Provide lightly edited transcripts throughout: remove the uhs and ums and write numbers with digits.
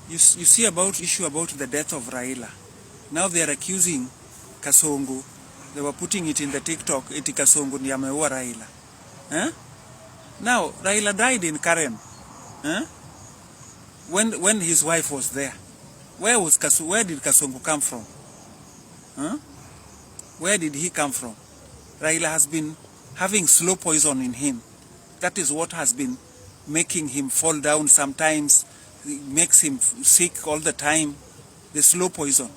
You see about issue about the death of Raila. Now they are accusing Kasongo. They were putting it in the TikTok, eti Kasongo ni ameua Raila. Eh? Now, Raila died in Karen. Eh? When his wife was there. Where did Kasongo come from? Huh? Where did he come from? Raila has been having slow poison in him. That is what has been making him fall down sometimes. It makes him sick all the time. The slow poison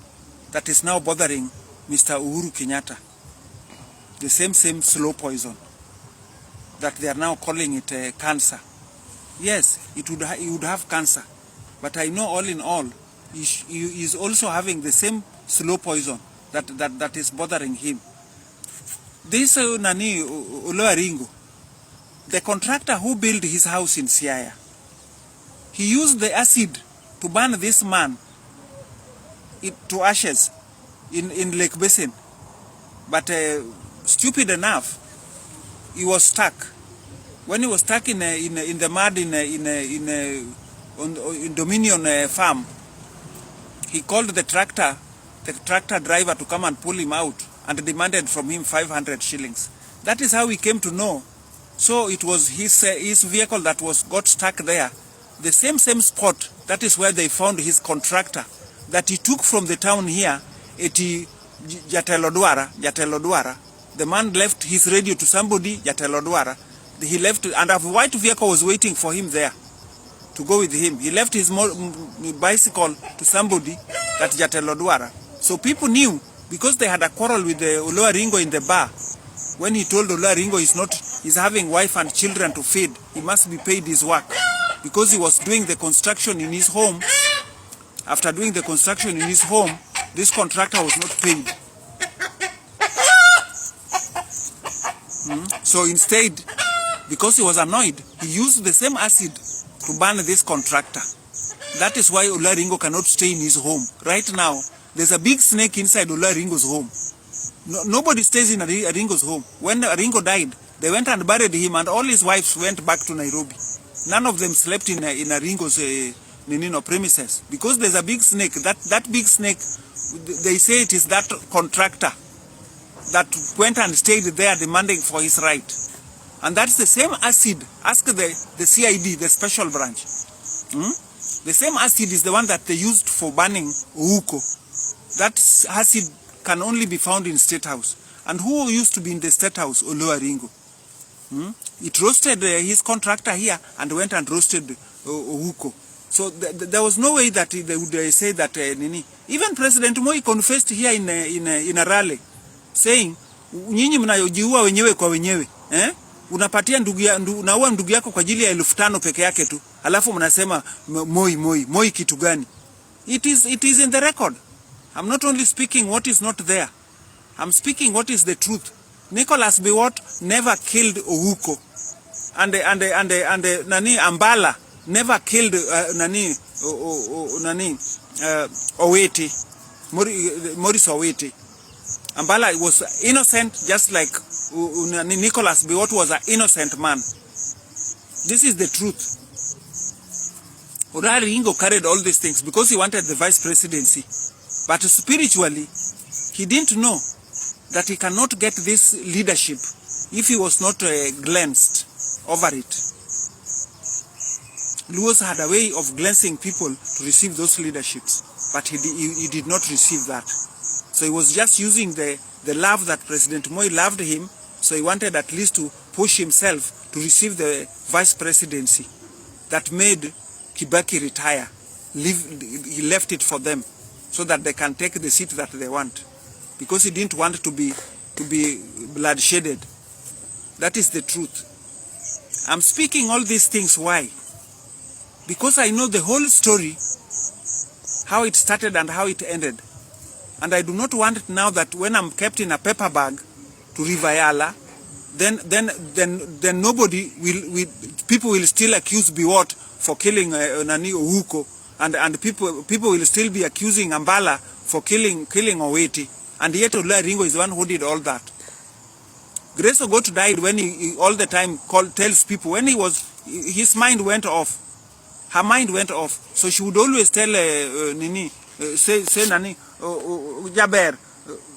that is now bothering Mr. Uhuru Kenyatta. The same slow poison that they are now calling it cancer. Yes, he would have cancer. But I know all in all, he is also having the same slow poison that is bothering him. This Nani Oloaringo, the contractor who built his house in Siaya, he used the acid to burn this man to ashes in Lake Basin. But stupid enough, he was stuck. When he was stuck in the mud in Dominion farm, he called the tractor driver to come and pull him out and demanded from him 500 shillings. That is how he came to know. So it was his vehicle that got stuck there. The same spot, that is where they found his contractor that he took from the town here, eti Jatelodwara. The man left his radio to somebody, Jatelodwara. He left, and a white vehicle was waiting for him there to go with him. He left his bicycle to somebody, that Jatelodwara. So people knew, because they had a quarrel with the Oloaringo in the bar. When he told Oloaringo he's having wife and children to feed, he must be paid his work. Because he was doing the construction in his home. After doing the construction in his home, this contractor was not paid. So instead, because he was annoyed, he used the same acid to burn this contractor. That is why Oloaringo cannot stay in his home. Right now, there's a big snake inside Oloaringo's home. Nobody stays in Aringo's home. When Aringo died, they went and buried him, and all his wives went back to Nairobi. None of them slept in Aringo's premises, because there's a big snake. That big snake, they say it is that contractor that went and stayed there demanding for his right. And that's the same acid. Ask the CID, the special branch. The same acid is the one that they used for burning Ouko. That acid can only be found in State House. And who used to be in the State House? Oloaringo. It roasted his contractor here and went and roasted Ouko. So there was no way that they would say that even President Moi confessed here in a rally, saying, nyinyi mnayojiua wenyewe kwa wenyewe, unapatia unaua ndugu yako kwa ajili ya 5,000 peke yake tu, alafu mnasema Moi kitu gani? It is in the record. I'm not only speaking what is not there. I'm speaking what is the truth. Nicholas Biwott never killed Ouko, and Ambala never killed Oweti, Maurice Oweti. Ambala was innocent, just like Nicholas Biwott was an innocent man. This is the truth. Oloaringo carried all these things because he wanted the vice presidency. But spiritually, he didn't know that he cannot get this leadership if he was not glanced over it. Luos had a way of glancing people to receive those leaderships, but he did not receive that. So he was just using the love that President Moi loved him, so he wanted at least to push himself to receive the vice presidency that made Kibaki retire. He left it for them so that they can take the seat that they want, because he didn't want to be bloodsheded. That is the truth. I'm speaking all these things. Why? Because I know the whole story, how it started and how it ended. And I do not want now that when I'm kept in a paper bag to Rivayala, then nobody people will still accuse Biwott for killing Nani Ouko, and people will still be accusing Ambala for killing Oweti, and yet Oloaringo is the one who did all that. Grace Ogot died when he all the time tells people, when his mind went off. Her mind went off. So she would always tell Nini, say Nani, Jaber.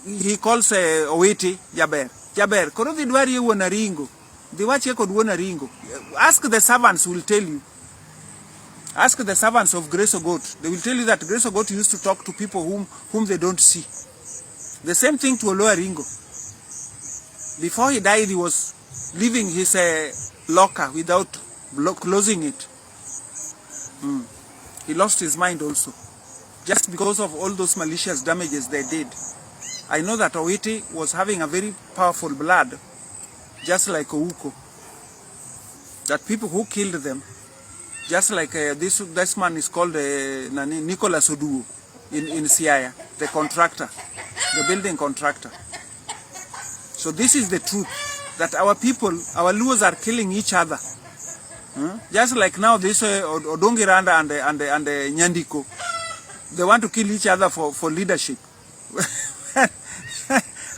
He calls Owiti Jaber. Jaber, koro the dwari wona ringo. The wache kod wona ringo. Ask the servants will tell you. Ask the servants of Grace Ogot. They will tell you that Grace Ogot used to talk to people whom they don't see. The same thing to Oloa Ringo. Before he died, he was leaving his locker without closing it. He lost his mind also. Just because of all those malicious damages they did. I know that Owiti was having a very powerful blood, just like Ouko. That people who killed them, just like this man is called Nicholas Oduo in Siaya, the contractor, the building contractor. So this is the truth, that our people, our Luos are killing each other. Just like now this Odongiranda and Nyandiko, they want to kill each other for leadership.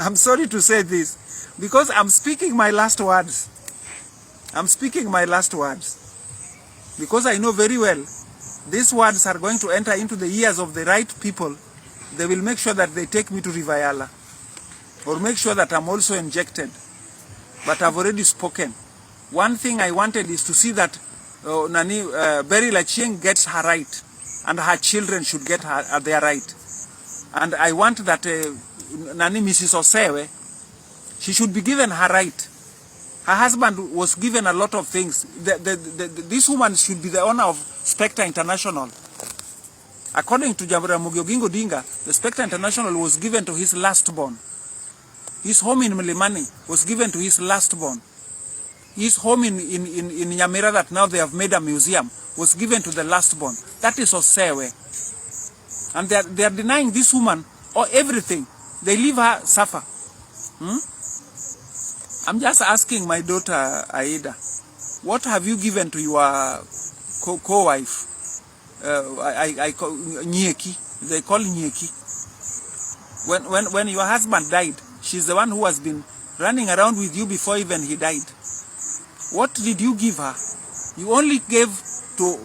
I'm sorry to say this, because I'm speaking my last words. I'm speaking my last words. Because I know very well, these words are going to enter into the ears of the right people. They will make sure that they take me to Rivayala, or make sure that I'm also injected. But I've already spoken. One thing I wanted is to see that Berry Lachieng gets her right, and her children should get their right. And I want that Mrs. Osewe, she should be given her right. Her husband was given a lot of things. This woman should be the owner of Spectre International. According to Jaramongi Oginga Odinga, the Spectre International was given to his last born. His home in Mlimani was given to his last born. His home in Nyamira, that now they have made a museum, was given to the last born. That is Osewe. And they are denying this woman or everything. They leave her suffer. I'm just asking my daughter Aida, what have you given to your co-wife? I call Nyeki. They call Nyeki. When your husband died, she's the one who has been running around with you before even he died. What did you give her? You only gave to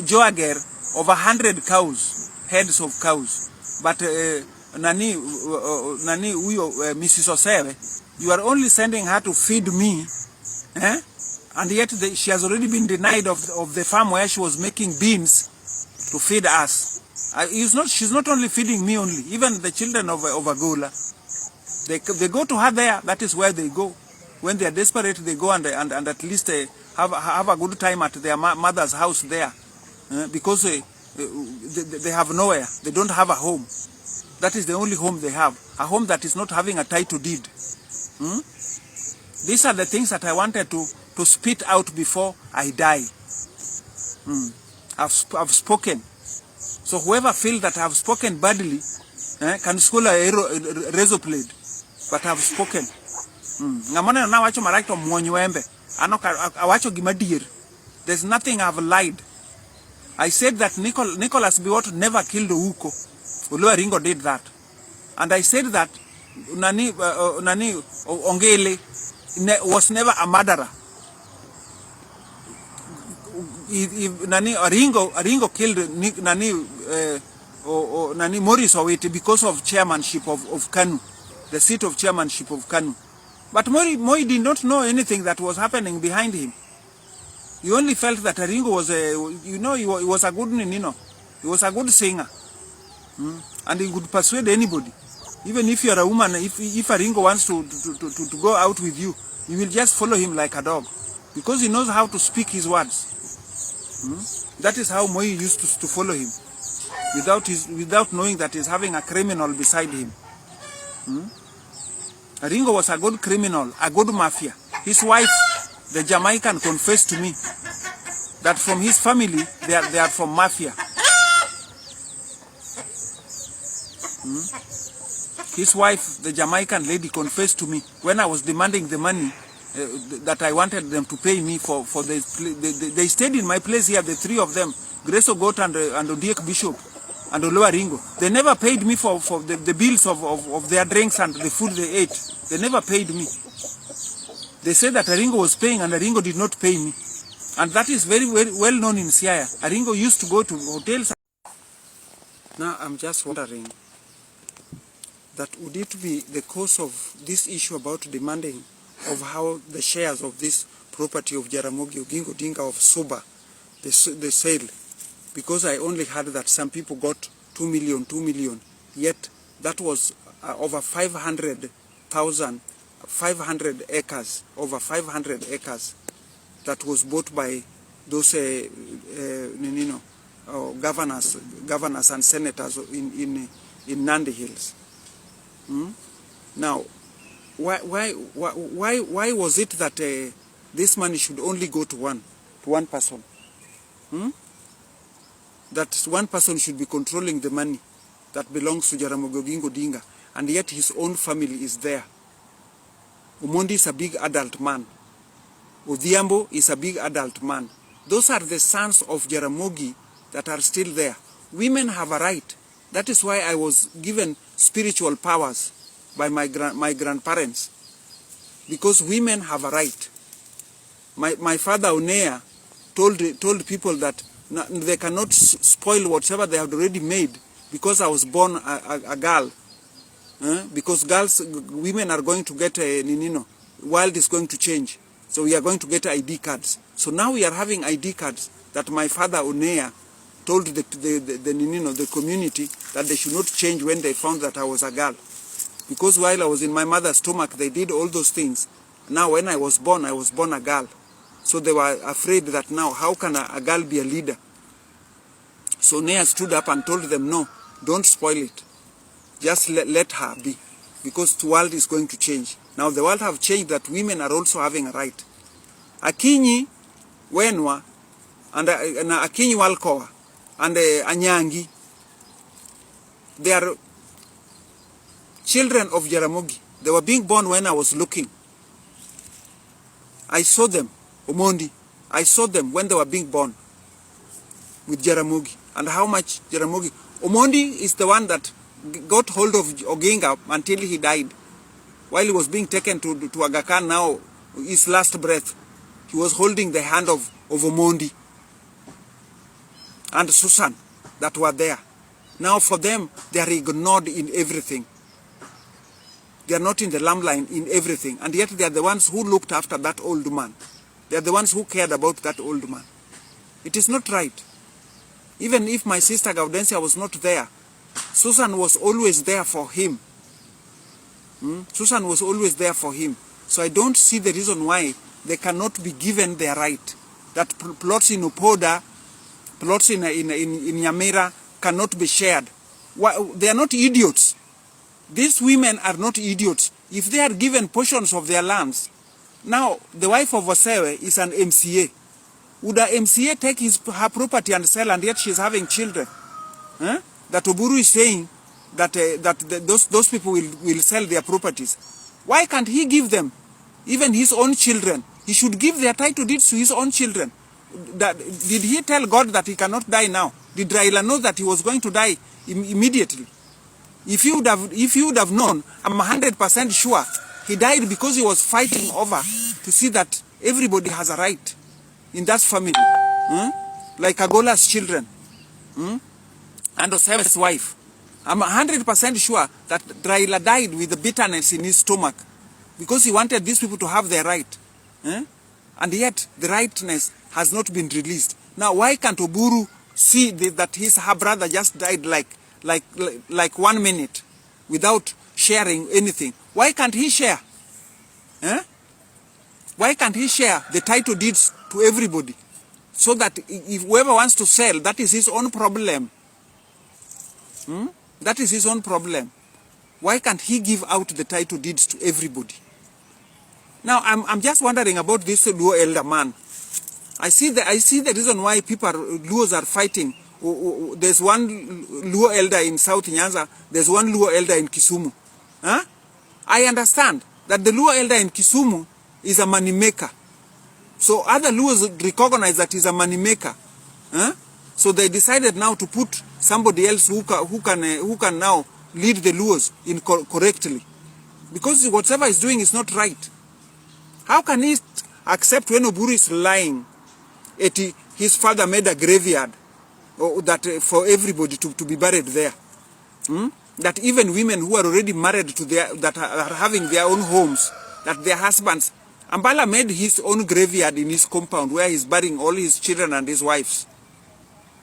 Joager over 100 cows, heads of cows. But Mrs. Osewe, you are only sending her to feed me, and yet she has already been denied of the farm where she was making beans to feed us. She's not only feeding me only, even the children of Agola. They go to her there. That is where they go. When they are desperate, they go and at least have a good time at their mother's house there, because they have nowhere. They don't have a home. That is the only home they have. A home that is not having a title deed. These are the things that I wanted to spit out before I die. I've spoken. So whoever feels that I've spoken badly can school a razor blade. But I've spoken. Ngamone na wacho marakto mwonyembe. Awacho gimadir. There's nothing I've lied. I said that Nicholas Biwott never killed Ouko. Oloa Ringo did that. And I said that Ongele was never a murderer. Ringo killed Morris Owiti because of chairmanship of Kanu, the seat of chairmanship of Kanu. But Moi did not know anything that was happening behind him. He only felt that Ringo was he was a good Nino. He was a good singer. And he could persuade anybody. Even if you are a woman, if a Ringo wants to go out with you, you will just follow him like a dog. Because he knows how to speak his words. That is how Moi used to follow him. Without knowing that he's having a criminal beside him. Ringo was a good criminal, a good mafia. His wife, the Jamaican, confessed to me that from his family, they are from mafia. His wife, the Jamaican lady, confessed to me when I was demanding the money that I wanted them to pay me for they stayed in my place here, the three of them, Grace Ogot and Odiek Bishop and Oloa Ringo. They never paid me for the bills of their drinks and the food they ate. They never paid me. They said that Ringo was paying and Ringo did not pay me. And that is very, very well known in Siaya. Aringo used to go to hotels. Now I'm just wondering that would it be the cause of this issue about demanding of how the shares of this property of Jaramongi Oginga Odinga of Suba, the sale, because I only heard that some people got 2 million, yet that was over 500 acres, over 500 acres that was bought by those governors and senators in Nandi Hills. Now, why was it that this money should only go to one person? That one person should be controlling the money that belongs to Jaramongi Oginga Odinga, and yet his own family is there. Omondi is a big adult man. Odhiambo is a big adult man. Those are the sons of Jaramongi that are still there. Women have a right. That is why I was given spiritual powers by my grandparents. Because women have a right. My father Onea told people that they cannot spoil whatever they have already made because I was born a girl. Because women are going to get world is going to change. So we are going to get ID cards. So now we are having ID cards that my father Onea told the community that they should not change when they found that I was a girl. Because while I was in my mother's stomach, they did all those things. Now when I was born a girl. So they were afraid that now, how can a girl be a leader? So Onea stood up and told them, no, don't spoil it. Just let her be. Because the world is going to change. Now the world have changed that women are also having a right. Akinyi, Wenwa, and Akinyi Walkowa, and Anyangi, they are children of Jaramongi. They were being born when I was looking. I saw them, Omondi. I saw them when they were being born with Jaramongi. And how much Jaramongi. Omondi is the one that got hold of Oginga until he died. While he was being taken to Aga Khan now, his last breath, he was holding the hand of Omondi and Susan that were there. Now for them, they are ignored in everything. They are not in the limelight in everything. And yet they are the ones who looked after that old man. They are the ones who cared about that old man. It is not right. Even if my sister Gaudensia was not there, Susan was always there for him. Susan was always there for him. So I don't see the reason why they cannot be given their right. That plots in Upoda, plots in Nyamira cannot be shared. They are not idiots. These women are not idiots. If they are given portions of their lands, now the wife of Osewe is an MCA. Would a MCA take her property and sell, and yet she's having children? That Oburu is saying that those people will sell their properties. Why can't he give them, even his own children? He should give their title deeds to his own children. Did he tell God that he cannot die now? Did Raila know that he was going to die immediately? If you would have known, I'm 100% sure he died because he was fighting over to see that everybody has a right in that family, like Agola's children, and Osewe's wife. I'm 100% sure that Raila died with the bitterness in his stomach because he wanted these people to have their right. And yet the rightness has not been released. Now why can't Oburu see that her brother just died like 1 minute without sharing anything? Why can't he share? Why can't he share the title deeds to everybody? So that if whoever wants to sell, that is his own problem. That is his own problem. Why can't he give out the title deeds to everybody? Now I'm just wondering about this Luo elder man. I see the reason why Luos are fighting. There's one Luo elder in South Nyanza. There's one Luo elder in Kisumu. I understand that the Luo elder in Kisumu is a money maker. So other Luos recognize that he's a money maker. So they decided now to put somebody else who can now lead the Luos correctly. Because whatever he's doing is not right. How can he accept when Oburu is lying his father made a graveyard that for everybody to be buried there. That even women who are already married to that are having their own homes, that their husbands, Ambala made his own graveyard in his compound where he's burying all his children and his wives.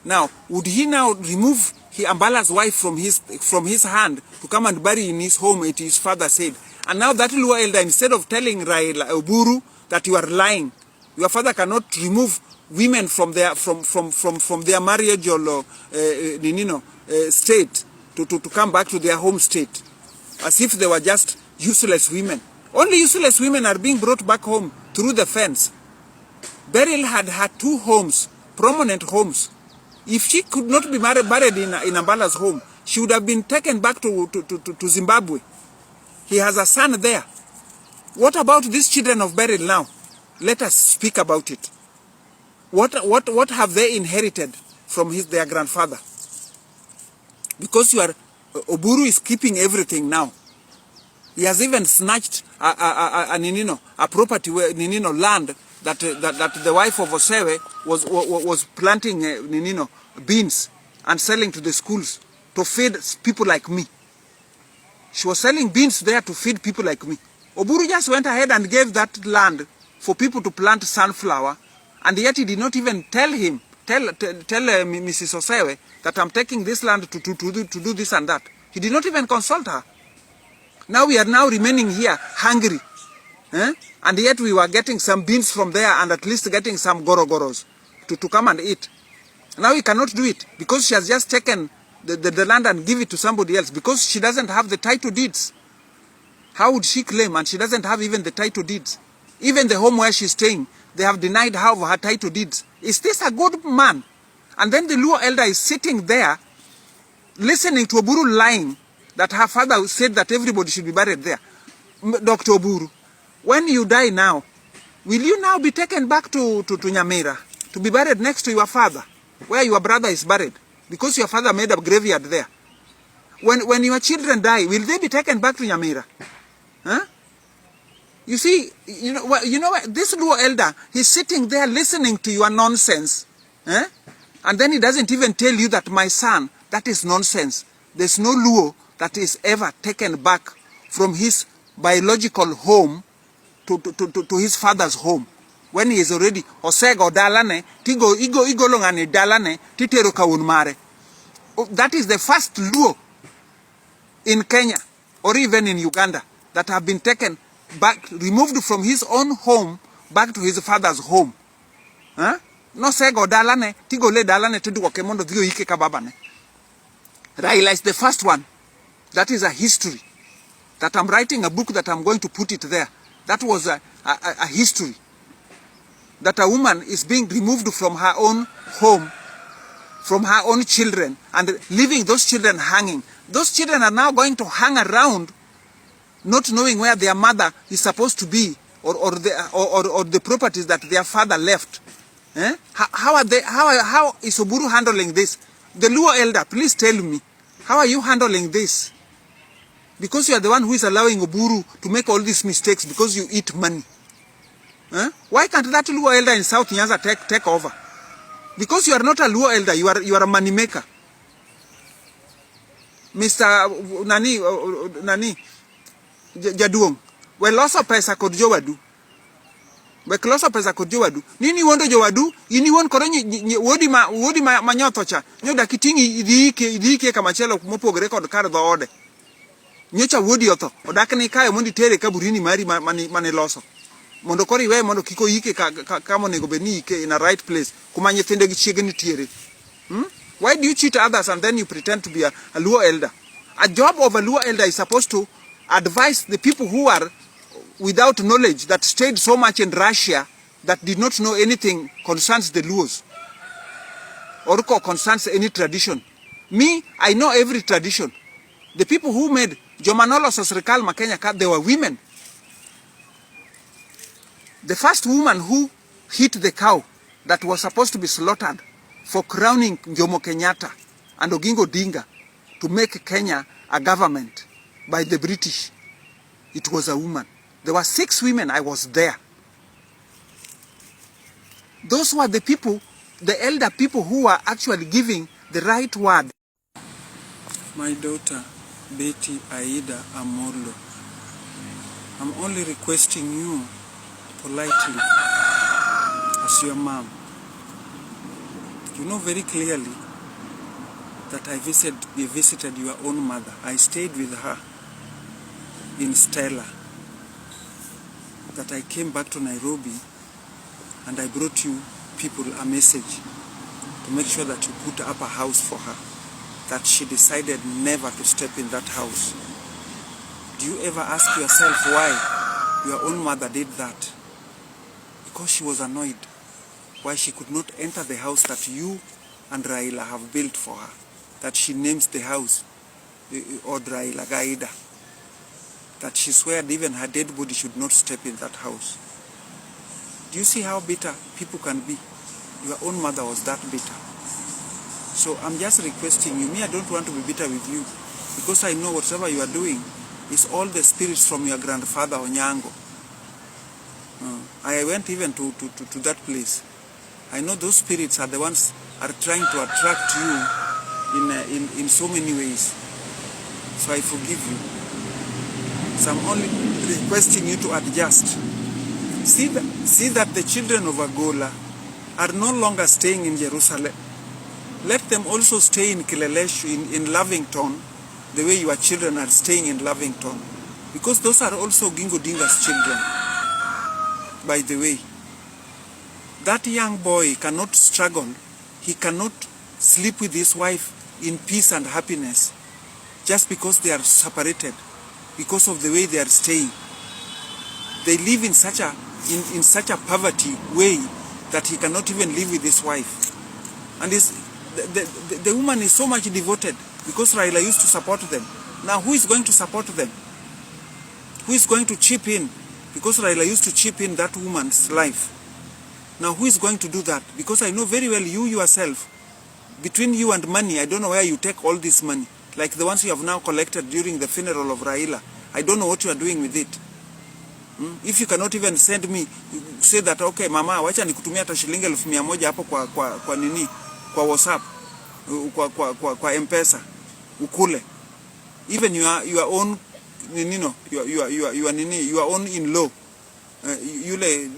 Now, would he now remove Ambala's wife from his hand to come and bury in his home, as his father said? And now that Luo elder, instead of telling Raila Oburu that you are lying, your father cannot remove women from their marriage or state to come back to their home state, as if they were just useless women. Only useless women are being brought back home through the fence. Beryl had 2 homes, prominent homes. If she could not be buried in Ambala's home, she would have been taken back to Zimbabwe. He has a son there. What about these children of Beryl now? Let us speak about it. What have they inherited from their grandfather? Because Oburu is keeping everything now. He has even snatched a property, land that the wife of Osewe was planting, beans and selling to the schools to feed people like me. She was selling beans there to feed people like me. Oburu just went ahead and gave that land for people to plant sunflower, and yet he did not even tell Mrs. Osewe that I'm taking this land to do this and that. He did not even consult her. Now we are now remaining here hungry. And yet we were getting some beans from there and at least getting some gorogoros to come and eat. Now we cannot do it because she has just taken the land and give it to somebody else because she doesn't have the title deeds. How would she claim? And she doesn't have even the title deeds. Even the home where she's staying, they have denied her of her title deeds. Is this a good man? And then the Luo elder is sitting there listening to Oburu lying that her father said that everybody should be buried there. Dr. Oburu, when you die now, will you now be taken back to Nyamira to be buried next to your father, where your brother is buried, because your father made a graveyard there? When your children die, will they be taken back to Nyamira? Huh? You see, you know what? This Luo elder, he's sitting there listening to your nonsense, and then he doesn't even tell you that, my son, that is nonsense. There's no Luo that is ever taken back from his biological home to his father's home when he is already osego dalane tigo igolongane dalane titero kawun mare. That is the first Luo in Kenya or even in Uganda that have been taken back, removed from his own home back to his father's home. No sego dalane tigo le dalane tigo kemondo dio ike kababane. Raila is the first one. That is a history. That I'm writing a book that I'm going to put it there. That was a history. That a woman is being removed from her own home, from her own children, and leaving those children hanging. Those children are now going to hang around, not knowing where their mother is supposed to be, or the properties that their father left. How is Oburu handling this? The Luo elder, please tell me, how are you handling this? Because you are the one who is allowing Oburu to make all these mistakes because you eat money. Why can't that Luo elder in South Nyanza take over? Because you are not a Luo elder, you are a money maker. Mr. Nani Jaduong, we loso pesa kod jowadu. We loso pesa kod jowadu. Nini wondo jowadu, ini won koro wodi ma manyotho cha. Nyoda kitingi idhike kamachelo mopogore kod kar dhoode. Nyocha wodi otho, odakne kayo mondi tere kaburini mari mane loso. Mondo kori we mondo kiko yike ka monego beni yike in a right place. Kuma nyithinde gi chiegni tiere. Why do you cheat others and then you pretend to be a Luo elder? A job of a Luo elder is supposed to advise the people who are without knowledge, that stayed so much in Russia, that did not know anything concerns the Luos or concerns any tradition. Me, I know every tradition. The people who made Jomanolo Sosrikal Makenya, they were women. The first woman who hit the cow that was supposed to be slaughtered for crowning Jomo Kenyatta and Oginga Odinga to make Kenya a government by the British, it was a woman. There were 6 women, I was there. Those were the people, the elder people who were actually giving the right word. My daughter, Betty Aida Amolo, I'm only requesting you politely as your mom. You know very clearly that I visited your own mother. I stayed with her in Stella. That I came back to Nairobi and I brought you people a message to make sure that you put up a house for her. That she decided never to step in that house. Do you ever ask yourself why your own mother did that? Because she was annoyed why she could not enter the house that you and Raila have built for her. That she names the house or Raila Gaida. That she sweared even her dead body should not step in that house. Do you see how bitter people can be? Your own mother was that bitter. So I'm just requesting you. Me, I don't want to be bitter with you. Because I know whatever you are doing is all the spirits from your grandfather Onyango. I went even to that place. I know those spirits are the ones are trying to attract you in so many ways. So I forgive you. So I'm only requesting you to adjust. See that the children of Agola are no longer staying in Jerusalem. Let them also stay in Kileleshu, in Lavington, the way your children are staying in Lavington. Because those are also Gingo Dinga's children. By the way, that young boy cannot struggle. He cannot sleep with his wife in peace and happiness just because they are separated, because of the way they are staying. They live in such a poverty way that he cannot even live with his wife. And the woman is so much devoted because Raila used to support them. Now who is going to support them? Who is going to chip in? Because Raila used to chip in that woman's life. Now who is going to do that? Because I know very well you yourself, between you and money, I don't know where you take all this money. Like the ones you have now collected during the funeral of Raila. I don't know what you are doing with it. If you cannot even send me, say that, okay, mama, wacha nikutumia hata shilingi 100 hapo kwa nini, kwa WhatsApp, kwa M-Pesa, ukule. Even your own, your own in-law, yule,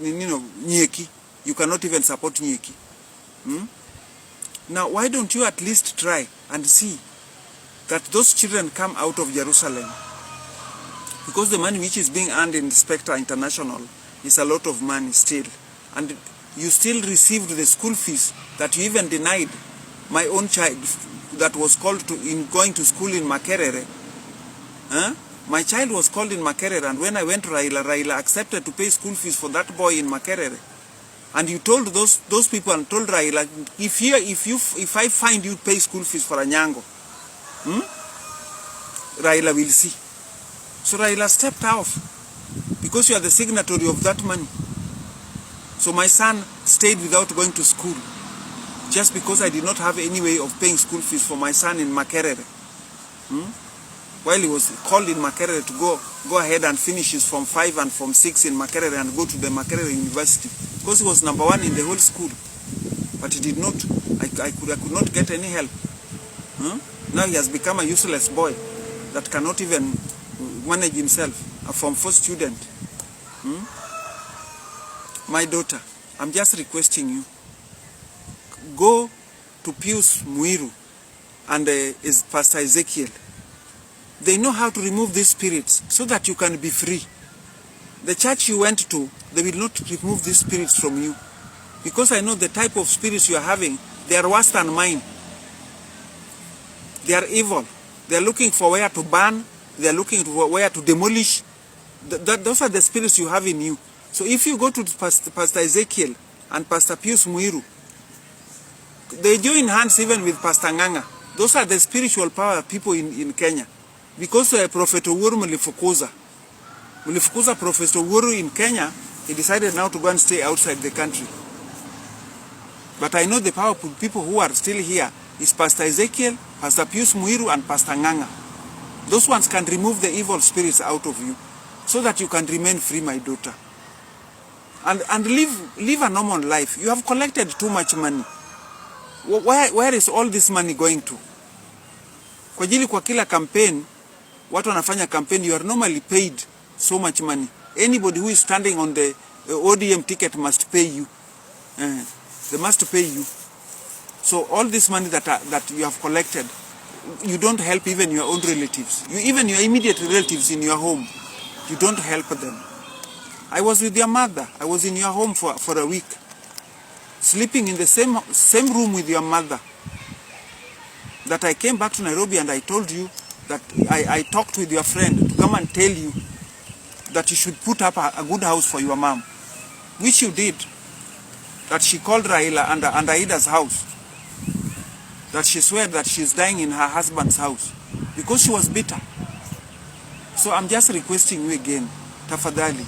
Nyeki, you cannot even support Nyeki. Now, why don't you at least try and see that those children come out of Jerusalem? Because the money which is being earned in Spectre International is a lot of money still. And you still received the school fees that you even denied my own child that was called in going to school in Makerere. My child was called in Makerere, and when I went to Raila accepted to pay school fees for that boy in Makerere. And you told those people and told Raila, if I find you pay school fees for Anyango, Raila will see. So Raila stepped off because you are the signatory of that money. So my son stayed without going to school just because I did not have any way of paying school fees for my son in Makerere. While he was called in Makerere to go ahead and finish his Form 5 and Form 6 in Makerere and go to the Makerere University. Because he was number 1 in the whole school. But he did not. I could not get any help. Now he has become a useless boy that cannot even manage himself, a Form 4 student. My daughter, I'm just requesting you, go to Pius Muiru and Pastor Ezekiel. They know how to remove these spirits so that you can be free. The church you went to, they will not remove these spirits from you. Because I know the type of spirits you are having, they are worse than mine. They are evil. They are looking for where to burn. They are looking for where to demolish. Those are the spirits you have in you. So if you go to Pastor Ezekiel and Pastor Pius Muiru, they join hands even with Pastor Nganga. Those are the spiritual power people in Kenya. Because Prophet Uhuru Mulifukuza Prophet Uhuru in Kenya, he decided now to go and stay outside the country. But I know the powerful people who are still here is Pastor Ezekiel, Pastor Pius Muiru, and Pastor Nganga. Those ones can remove the evil spirits out of you so that you can remain free, my daughter. and live a normal life. You have collected too much money. Where is all this money going to? Kwa ajili kwa kila campaign, watu wanafanya campaign, you are normally paid so much money. Anybody who is standing on the ODM ticket must pay you. They must pay you. So all this money that you have collected, you don't help even your own relatives. Even your immediate relatives in your home, you don't help them. I was with your mother. I was in your home for a week, sleeping in the same room with your mother. That I came back to Nairobi and I told you that I talked with your friend to come and tell you that you should put up a good house for your mom, which you did. That she called Raila and Aida's house. That she swore that she's dying in her husband's house because she was bitter. So I'm just requesting you again, tafadhali,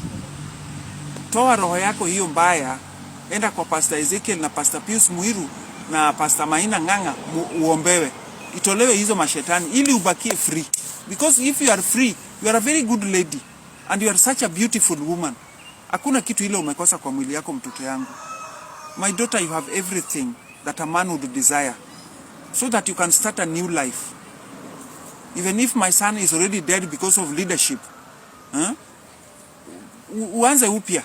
toa roho yako hiyo mbaya, enda kwa Pastor Ezekiel na Pastor Pius Muiru na Pastor Maina Nganga uombewe. Itolewe hizo mashetani ili ubakie free. Because if you are free, you are a very good lady and you are such a beautiful woman. Hakuna kitu ile umekosa kwa mwili yako, mtoto yangu. My daughter, you have everything that a man would desire, so that you can start a new life. Even if my son is already dead because of leadership, uanze upya.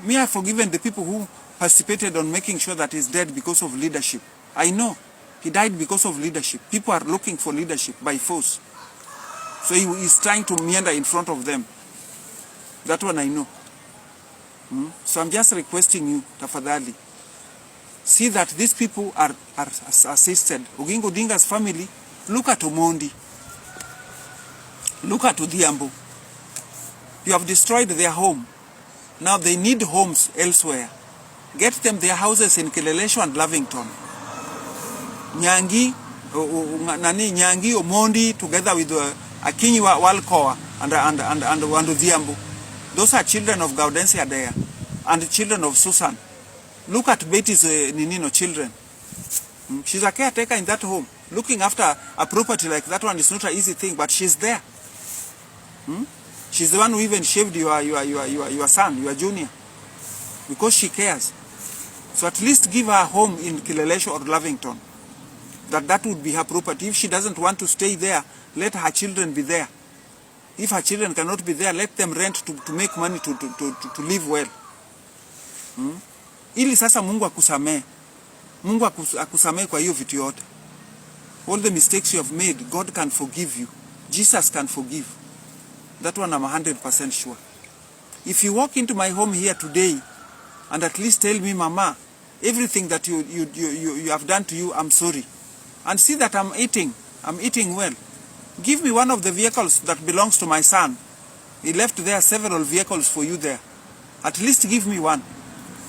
Me, I have forgiven the people who participated on making sure that he's dead because of leadership. I know he died because of leadership. People are looking for leadership by force. So he is trying to meander in front of them. That one I know. So I'm just requesting you, tafadhali, see that these people are assisted. Oginga Odinga's family, look at Omondi, look at Odhiambo. You have destroyed their home. Now they need homes elsewhere. Get them their houses in Kilelesho and Lavington. Nyangi, Omondi, together with Akinyi Walkoa and Odhiambo. Those are children of Gaudensia there and children of Susan. Look at Betty's children. She's a caretaker in that home. Looking after a property like that one is not an easy thing, but she's there. She's the one who even shaved your son, your junior, because she cares. So at least give her a home in Kilelesho or Lavington. That would be her property. If she doesn't want to stay there, let her children be there. If her children cannot be there, let them rent to make money to live well. Ili sasa Mungu akusamee. Mungu akusamee kwa hiyo vitu yote. All the mistakes you have made, God can forgive you. Jesus can forgive. That one I'm 100% sure. If you walk into my home here today and at least tell me, Mama, everything that you have done to you, I'm sorry. And see that I'm eating well. Give me one of the vehicles that belongs to my son. He left there several vehicles for you there. At least give me one,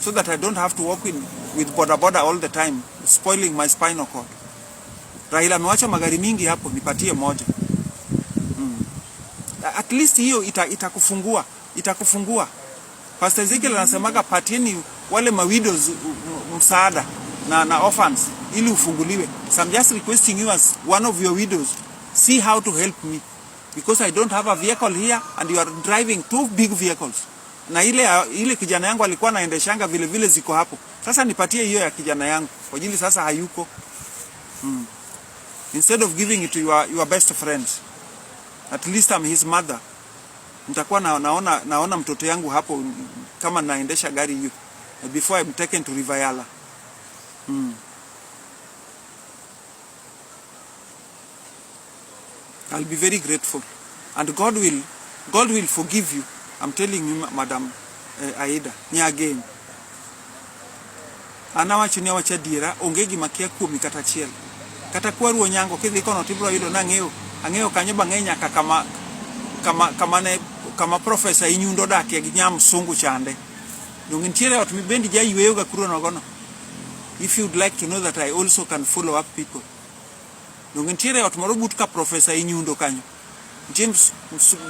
so that I don't have to walk with boda all the time, spoiling my spinal cord. Raila amewacha magari mingi hapo, nipatie moja. At least hiyo itakufungua. Pastor Ezekiel anasemaga patieni wale mawidows msaada na orphans ili ufunguliwe. So I'm just requesting you as one of your widows, see how to help me, because I don't have a vehicle here and you are driving two big vehicles. Na ile kijana yangu alikuwa anaendeshanga vile ziko hapo. Sasa nipatie hiyo ya kijana yangu. Kwa ajili sasa hayuko. Instead of giving it to your best friend, at least I'm his mother. Nitakuwa naona mtoto yangu hapo kama naendesha gari hiyo before I'm taken to Rivayala. I'll be very grateful, and God will forgive you. I'm telling you, Madam Aida, again. Anawachunia wachadira ongegi makia kumi katachiel. Katakuwa ruo nyango kithi kono tibro hilo na angeo kanyoba ngenya kama professor inyundo dake ginyam sungu chande. Nungintiere ot mibendi ja yuwega kuro nogono. If you'd like to know that I also can follow up people. Nungintiere ot moro but ka professor inyundo kanyo. James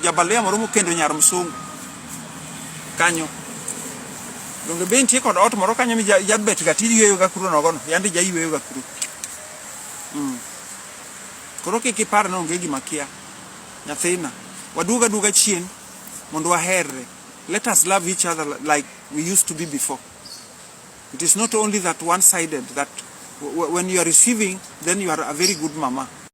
jabalea moro kendo nyar msungu kanyo. Donge benti kod ot moro kanyo mi jabet ga tiyuwega kuro nogono. Yandi ja yuwega kuro. Koro kipar no ngegi makia. Nyathina waduga chien mondo waherre Let us love each other like we used to be before. It is not only that one-sided, that when you are receiving, then you are a very good mama.